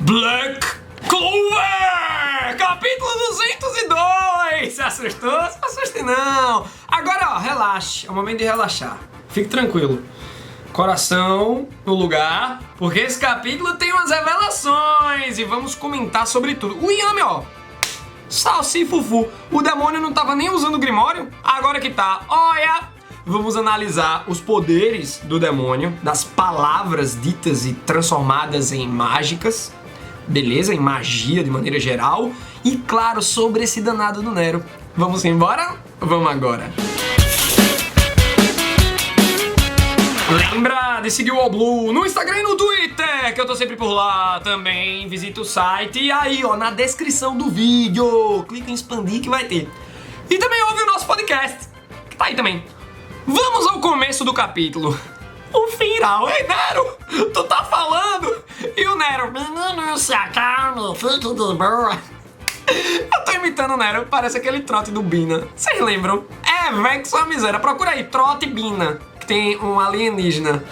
Black Clover! Capítulo 202! Se assustou? Se assuste não! Agora, ó, relaxe. É o momento de relaxar. Fique tranquilo. Coração no lugar, porque esse capítulo tem umas revelações e vamos comentar sobre tudo. O Yami, ó, salsifufu. O demônio não tava nem usando o Grimório, agora que tá. Olha! Vamos analisar os poderes do demônio, das palavras ditas e transformadas em mágicas, beleza? Em magia de maneira geral. E claro, sobre esse danado do Nero. Vamos embora? Vamos agora. Lembra de seguir o All Blue no Instagram e no Twitter, que eu tô sempre por lá. Também visita o site e aí, ó, na descrição do vídeo, clica em expandir que vai ter. E também ouve o nosso podcast, que tá aí também. Vamos ao começo do capítulo. O final. Ei, Nero, tu tá falando? E o Nero, menino, se acalme, fique de boa. Eu tô imitando o Nero, parece aquele trote do Bina. Vocês lembram? É, véi, que sua miséria. Procura aí, trote Bina, que tem um alienígena.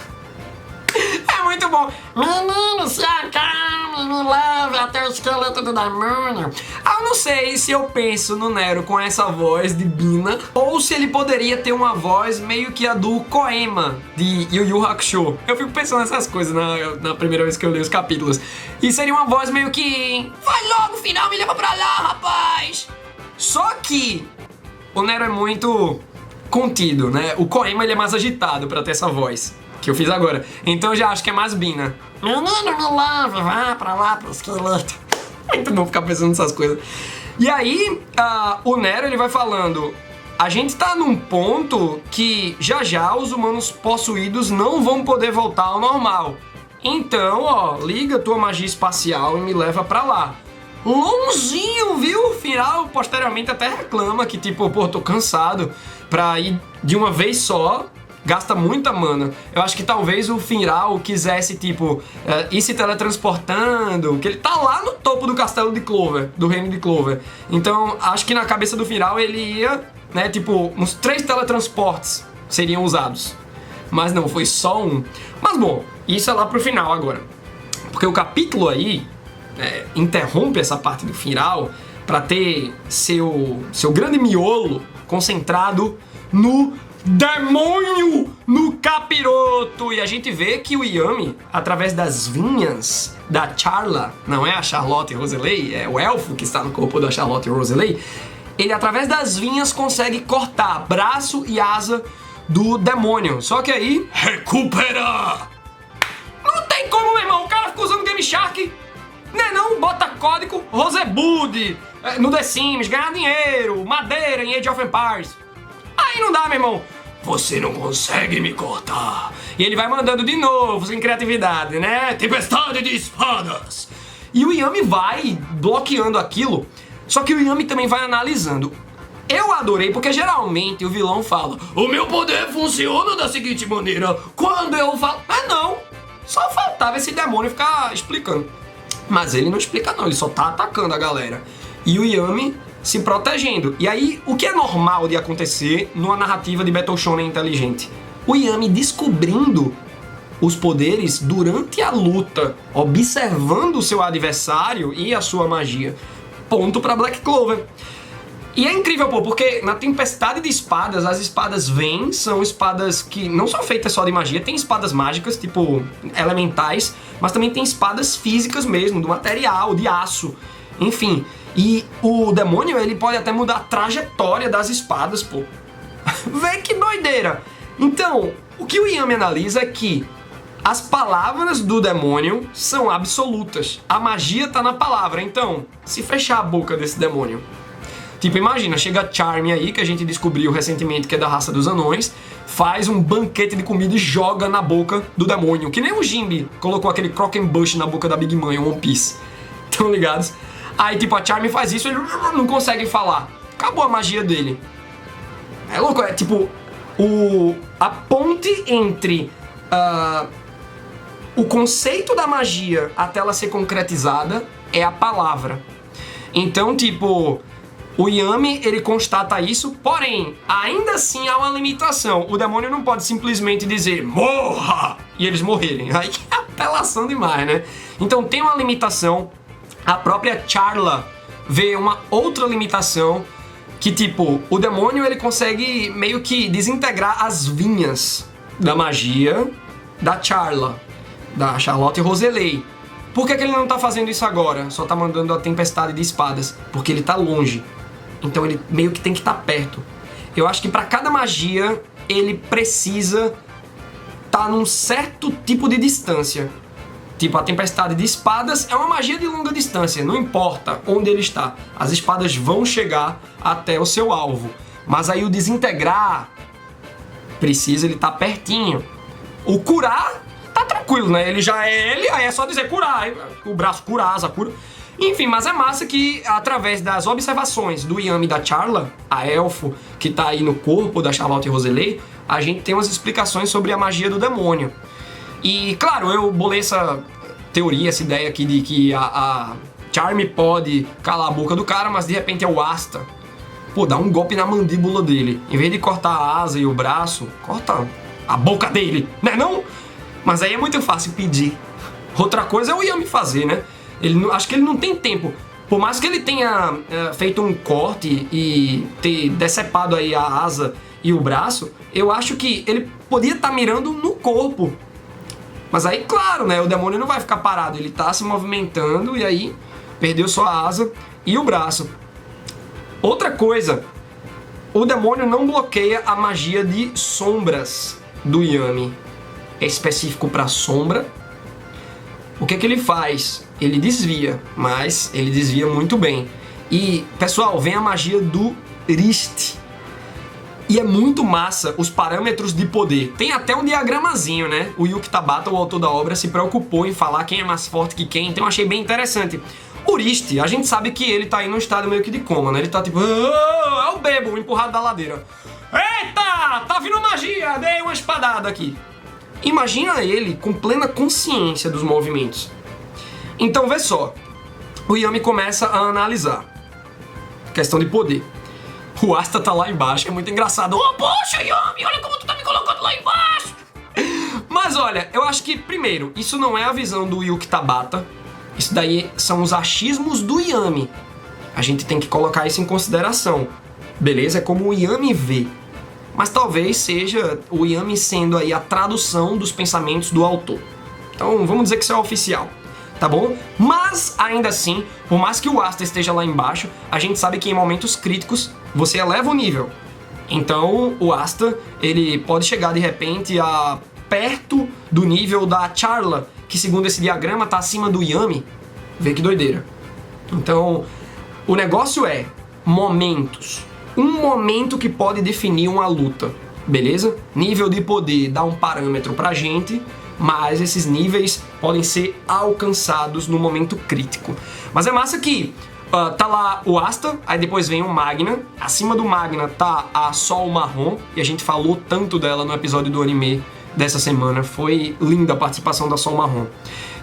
É muito bom. Menino, se acalme, me leve até o esqueleto do demônio. Eu não sei se eu penso no Nero com essa voz de Bina, ou se ele poderia ter uma voz meio que a do Koema, de Yu Yu Hakusho. Eu fico pensando nessas coisas na primeira vez que eu li os capítulos. E seria uma voz meio que... Vai logo, final, me leva pra lá, rapaz! Só que o Nero é muito contido, né? O Koema, ele é mais agitado pra ter essa voz que eu fiz agora. Então eu já acho que é mais Bina. Menino, me leve, vá pra lá, pro esqueleto. Muito bom ficar pensando nessas coisas. E aí, o Nero, ele vai falando... A gente tá num ponto que já os humanos possuídos não vão poder voltar ao normal. Então, ó, liga tua magia espacial e me leva pra lá. Longinho, viu? Final, posteriormente, até reclama que, tipo, pô, tô cansado pra ir de uma vez só... Gasta muita mana. Eu acho que talvez o Finral quisesse, tipo, ir se teletransportando, que ele tá lá no topo do castelo de Clover, do reino de Clover. Então, acho que na cabeça do Finral ele ia, né, tipo, uns 3 teletransportes seriam usados. Mas não, foi só um. Mas bom, isso é lá pro final agora. Porque o capítulo aí interrompe essa parte do Finral pra ter seu grande miolo concentrado no demônio, no capiroto. E a gente vê que o Yami, através das vinhas da Charla, não é a Charlotte Roselay, é o elfo que está no corpo da Charlotte Roselay, ele através das vinhas consegue cortar braço e asa do demônio. Só que aí... Recupera! Não tem como, meu irmão, o cara fica usando Game Shark, né, não? Bota código Rosebud no The Sims, ganhar dinheiro, madeira em Age of Empires. Aí não dá, meu irmão. Você não consegue me cortar. E ele vai mandando de novo, sem criatividade, né? Tempestade de espadas. E o Yami vai bloqueando aquilo. Só que o Yami também vai analisando. Eu adorei porque geralmente o vilão fala: o meu poder funciona da seguinte maneira. Quando eu falo... Ah, não. Só faltava esse demônio ficar explicando. Mas ele não explica não, ele só tá atacando a galera. E o Yami... se protegendo. E aí, o que é normal de acontecer numa narrativa de Battle Shonen inteligente? O Yami descobrindo os poderes durante a luta, observando o seu adversário e a sua magia. Ponto pra Black Clover. E é incrível, pô, porque na Tempestade de Espadas, as espadas vêm, são espadas que não são feitas só de magia, tem espadas mágicas, tipo, elementais, mas também tem espadas físicas mesmo, do material, de aço, enfim... E o demônio, ele pode até mudar a trajetória das espadas, pô. Vê que doideira! Então, o que o Yami analisa é que as palavras do demônio são absolutas. A magia tá na palavra, então, se fechar a boca desse demônio... Tipo, imagina, chega a Charme aí, que a gente descobriu recentemente que é da raça dos anões, faz um banquete de comida e joga na boca do demônio. Que nem o Jimby colocou aquele Croquembush na boca da Big Mom em One Piece. Tão ligados? Aí, tipo, a Charme faz isso e ele não consegue falar. Acabou a magia dele. É louco, é tipo... A ponte entre o conceito da magia até ela ser concretizada é a palavra. Então, tipo... O Yami, ele constata isso, porém, ainda assim há uma limitação. O demônio não pode simplesmente dizer, morra! E eles morrerem. Aí apelação demais, né? Então tem uma limitação. A própria Charla vê uma outra limitação, que tipo, o demônio ele consegue meio que desintegrar as vinhas da magia da Charla, da Charlotte Roselei. Por que ele não tá fazendo isso agora? Só tá mandando a tempestade de espadas? Porque ele tá longe. Então ele meio que tem que estar perto. Eu acho que pra cada magia ele precisa tá num certo tipo de distância. Tipo, a tempestade de espadas é uma magia de longa distância, não importa onde ele está. As espadas vão chegar até o seu alvo. Mas aí o desintegrar precisa ele estar pertinho. O curar tá tranquilo, né? Ele já é ele, aí é só dizer curar. O braço cura, a asa cura. Enfim, mas é massa que através das observações do Yami e da Charla, a elfo que tá aí no corpo da Charlotte Roselei, a gente tem umas explicações sobre a magia do demônio. E, claro, eu bolei essa teoria, essa ideia aqui de que a Charme pode calar a boca do cara, mas de repente é o Asta. Pô, dá um golpe na mandíbula dele. Em vez de cortar a asa e o braço, corta a boca dele, né não? Mas aí é muito fácil pedir. Outra coisa é o Yami fazer, né? Acho que ele não tem tempo. Por mais que ele tenha feito um corte e ter decepado aí a asa e o braço, eu acho que ele podia estar mirando no corpo. Mas aí, claro, né? O demônio não vai ficar parado. Ele tá se movimentando e aí perdeu sua asa e o braço. Outra coisa, o demônio não bloqueia a magia de sombras do Yami. É específico para sombra. O que ele faz? Ele desvia, mas ele desvia muito bem. E, pessoal, vem a magia do Rist. E é muito massa os parâmetros de poder. Tem até um diagramazinho, né? O Yuki Tabata, o autor da obra, se preocupou em falar quem é mais forte que quem, então eu achei bem interessante. O Rist, a gente sabe que ele tá aí num estado meio que de coma, né? Ele tá tipo... é o bebo empurrado da ladeira. Eita! Tá vindo magia! Dei uma espadada aqui. Imagina ele com plena consciência dos movimentos. Então, vê só. O Yami começa a analisar. Questão de poder. O Asta tá lá embaixo, é muito engraçado. Oh, poxa, Yami, olha como tu tá me colocando lá embaixo. Mas olha, eu acho que, primeiro, isso não é a visão do Yuki Tabata. Isso daí são os achismos do Yami. A gente tem que colocar isso em consideração. Beleza? É como o Yami vê. Mas talvez seja o Yami sendo aí a tradução dos pensamentos do autor. Então, vamos dizer que isso é oficial. Tá bom? Mas, ainda assim, por mais que o Asta esteja lá embaixo, a gente sabe que em momentos críticos você eleva o nível. Então, o Asta, ele pode chegar de repente a perto do nível da Charla, que segundo esse diagrama tá acima do Yami. Vê que doideira. Então, o negócio é momentos. Um momento que pode definir uma luta, beleza? Nível de poder dá um parâmetro pra gente, mas esses níveis podem ser alcançados no momento crítico. Mas é massa que tá lá o Asta, aí depois vem o Magna, acima do Magna tá a Sol Marrom, e a gente falou tanto dela no episódio do anime dessa semana, foi linda a participação da Sol Marrom.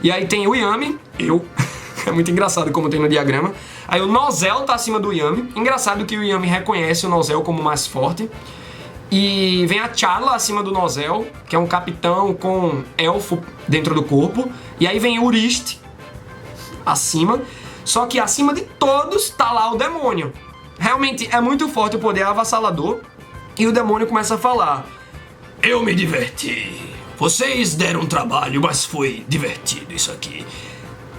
E aí tem o Yami, é muito engraçado como tem no diagrama. Aí o Nozel tá acima do Yami, engraçado que o Yami reconhece o Nozel como mais forte. E vem a Charla acima do Nozel, que é um capitão com elfo dentro do corpo. E aí vem o Rist acima. Só que acima de todos tá lá o demônio. Realmente é muito forte o poder avassalador. E o demônio começa a falar: eu me diverti. Vocês deram trabalho, mas foi divertido isso aqui.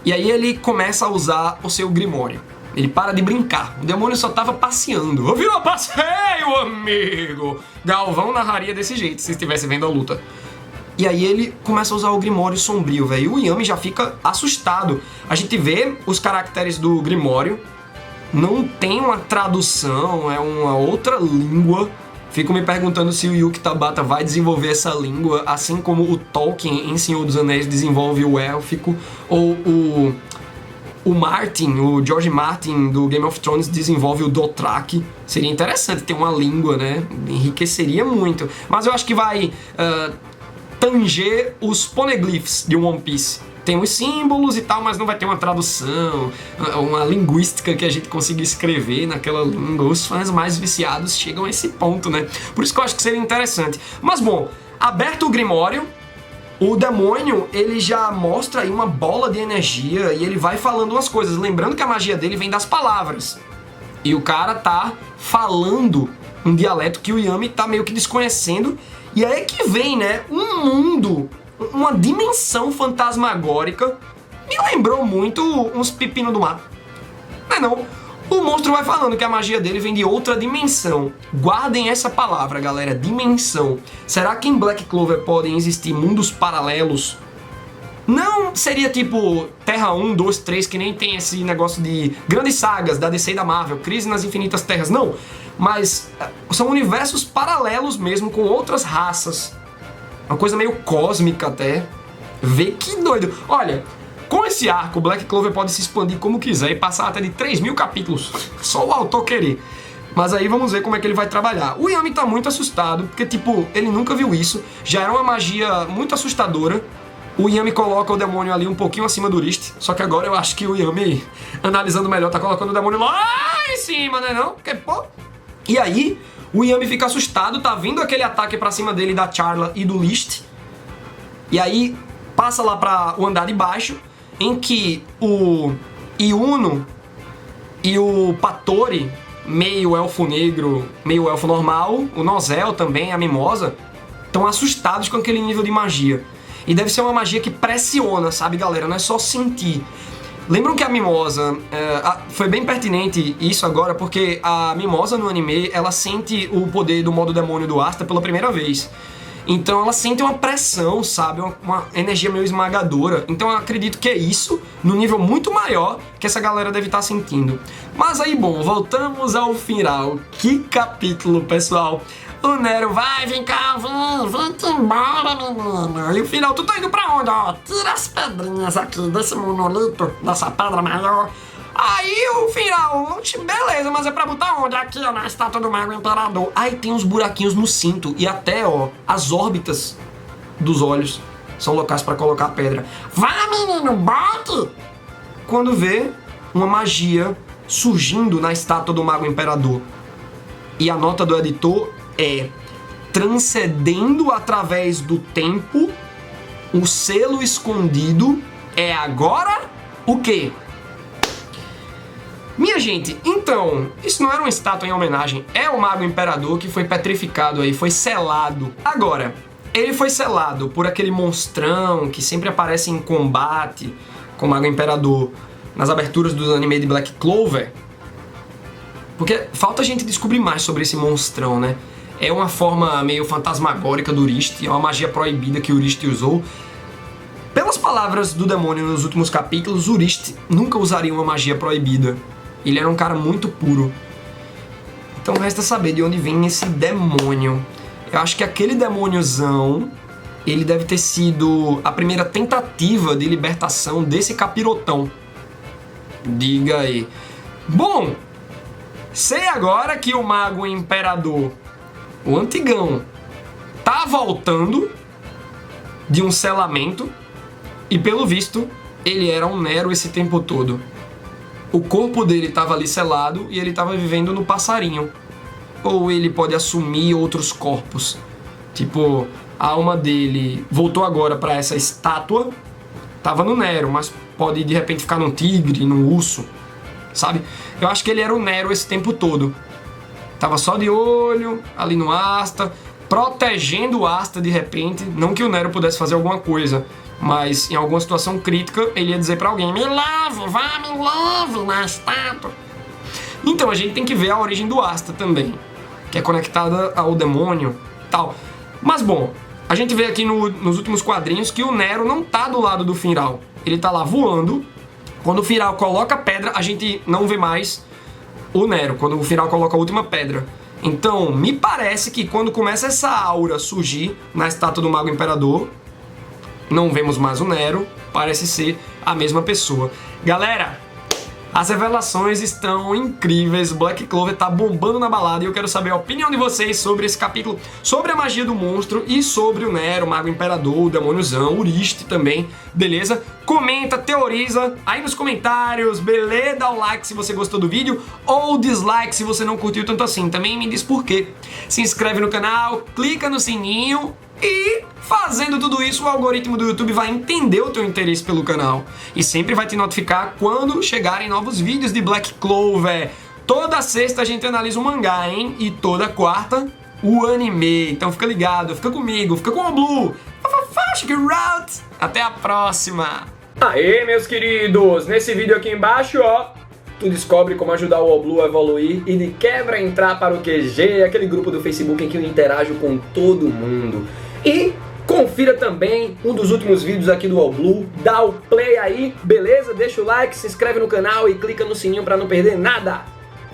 E aí ele começa a usar o seu Grimório. Ele para de brincar. O demônio só tava passeando. Eu vi um passeio, amigo! Galvão narraria desse jeito, se estivesse vendo a luta. E aí ele começa a usar o Grimório sombrio, velho. E o Yami já fica assustado. A gente vê os caracteres do Grimório. Não tem uma tradução, é uma outra língua. Fico me perguntando se o Yuki Tabata vai desenvolver essa língua, assim como o Tolkien em Senhor dos Anéis desenvolve o élfico, ou o Martin, o George Martin do Game of Thrones desenvolve o Dothraki. Seria interessante ter uma língua, né? Enriqueceria muito. Mas eu acho que vai tanger os poneglyphs de One Piece. Tem os símbolos e tal, mas não vai ter uma tradução, uma linguística que a gente consiga escrever naquela língua. Os fãs mais viciados chegam a esse ponto, né? Por isso que eu acho que seria interessante. Mas bom, aberto o Grimório, o demônio, ele já mostra aí uma bola de energia e ele vai falando umas coisas. Lembrando que a magia dele vem das palavras. E o cara tá falando um dialeto que o Yami tá meio que desconhecendo. E aí que vem, né, um mundo, uma dimensão fantasmagórica. Me lembrou muito uns pepinos do mar. Não é não? O monstro vai falando que a magia dele vem de outra dimensão. Guardem essa palavra, galera, dimensão. Será que em Black Clover podem existir mundos paralelos? Não seria tipo Terra 1, 2, 3, que nem tem esse negócio de grandes sagas da DC e da Marvel, Crise nas Infinitas Terras, não. Mas são universos paralelos mesmo, com outras raças. Uma coisa meio cósmica até. Vê que doido. Olha, com esse arco, Black Clover pode se expandir como quiser e passar até de 3.000 capítulos. Só o autor querer. Mas aí vamos ver como é que ele vai trabalhar. O Yami tá muito assustado, porque tipo, ele nunca viu isso. Já era uma magia muito assustadora. O Yami coloca o demônio ali um pouquinho acima do Urist. Só que agora eu acho que o Yami, analisando melhor, tá colocando o demônio lá em cima, né não? Porque, pô... E aí, o Yami fica assustado, tá vindo aquele ataque pra cima dele da Charla e do List. E aí, passa lá pra o andar de baixo, em que o Iuno e o Patori, meio elfo negro, meio elfo normal, o Nozel também, a Mimosa, estão assustados com aquele nível de magia. E deve ser uma magia que pressiona, sabe, galera? Não é só sentir. Lembram que a Mimosa... foi bem pertinente isso agora, porque a Mimosa no anime, ela sente o poder do modo demônio do Asta pela primeira vez. Então ela sente uma pressão, sabe? Uma energia meio esmagadora. Então eu acredito que é isso, no nível muito maior, que essa galera deve estar sentindo. Mas aí, bom, voltamos ao final. Que capítulo, pessoal! O Nero vai, vem cá, vem embora, menina. E o final, tu tá indo pra onde? Ó, tira as pedrinhas aqui desse monolito, dessa pedra maior. Aí o final, beleza, mas é pra botar onde? Aqui, ó, na estátua do Mago Imperador. Aí tem uns buraquinhos no cinto e até, ó, as órbitas dos olhos são locais pra colocar a pedra. Vai, menino, bote! Quando vê uma magia surgindo na estátua do Mago Imperador. E a nota do editor é: transcendendo através do tempo, o selo escondido é agora o quê? Minha gente, então, isso não era uma estátua em homenagem, é o Mago Imperador que foi petrificado aí, foi selado. Agora, ele foi selado por aquele monstrão que sempre aparece em combate com o Mago Imperador nas aberturas dos animes de Black Clover. Porque falta a gente descobrir mais sobre esse monstrão, né? É uma forma meio fantasmagórica do Urist, é uma magia proibida que o Urist usou. Pelas palavras do demônio nos últimos capítulos, o Urist nunca usaria uma magia proibida. Ele era um cara muito puro. Então resta saber de onde vem esse demônio. Eu acho que aquele demôniozão, ele deve ter sido a primeira tentativa de libertação desse capirotão. Diga aí. Bom, sei agora que o Mago Imperador, o antigão, tá voltando de um selamento e, pelo visto, ele era um Nero esse tempo todo. O corpo dele estava ali selado e ele estava vivendo no passarinho. Ou ele pode assumir outros corpos. Tipo, a alma dele voltou agora para essa estátua. Tava no Nero, mas pode de repente ficar num tigre, num urso, sabe? Eu acho que ele era o Nero esse tempo todo. Tava só de olho ali no Asta, protegendo o Asta de repente. Não que o Nero pudesse fazer alguma coisa, mas em alguma situação crítica ele ia dizer pra alguém: me leve, vá, me leve na estátua. Então a gente tem que ver a origem do Asta também, que é conectada ao demônio e tal. Mas bom, a gente vê aqui nos últimos quadrinhos que o Nero não tá do lado do Finral. Ele tá lá voando. Quando o Finral coloca a pedra, a gente não vê mais o Nero, quando o Finral coloca a última pedra. Então, me parece que quando começa essa aura surgir na estátua do Mago Imperador, não vemos mais o Nero, parece ser a mesma pessoa. Galera, as revelações estão incríveis, Black Clover tá bombando na balada e eu quero saber a opinião de vocês sobre esse capítulo, sobre a magia do monstro e sobre o Nero, o Mago Imperador, o Demôniozão, o Urist também, beleza? Comenta, teoriza aí nos comentários, beleza? Dá o like se você gostou do vídeo ou dislike se você não curtiu tanto assim, também me diz por quê. Se inscreve no canal, clica no sininho E fazendo tudo isso, o algoritmo do YouTube vai entender o teu interesse pelo canal e sempre vai te notificar quando chegarem novos vídeos de Black Clover. Toda sexta a gente analisa um mangá, hein? E toda quarta o anime. Então fica ligado, fica comigo, fica com o Blue. Até a próxima! Aê, meus queridos! Nesse vídeo aqui embaixo, ó, tu descobre como ajudar o Oblu a evoluir e de quebra entrar para o QG, aquele grupo do Facebook em que eu interajo com todo mundo. E confira também um dos últimos vídeos aqui do Oblu, dá o play aí, beleza? Deixa o like, se inscreve no canal e clica no sininho para não perder nada.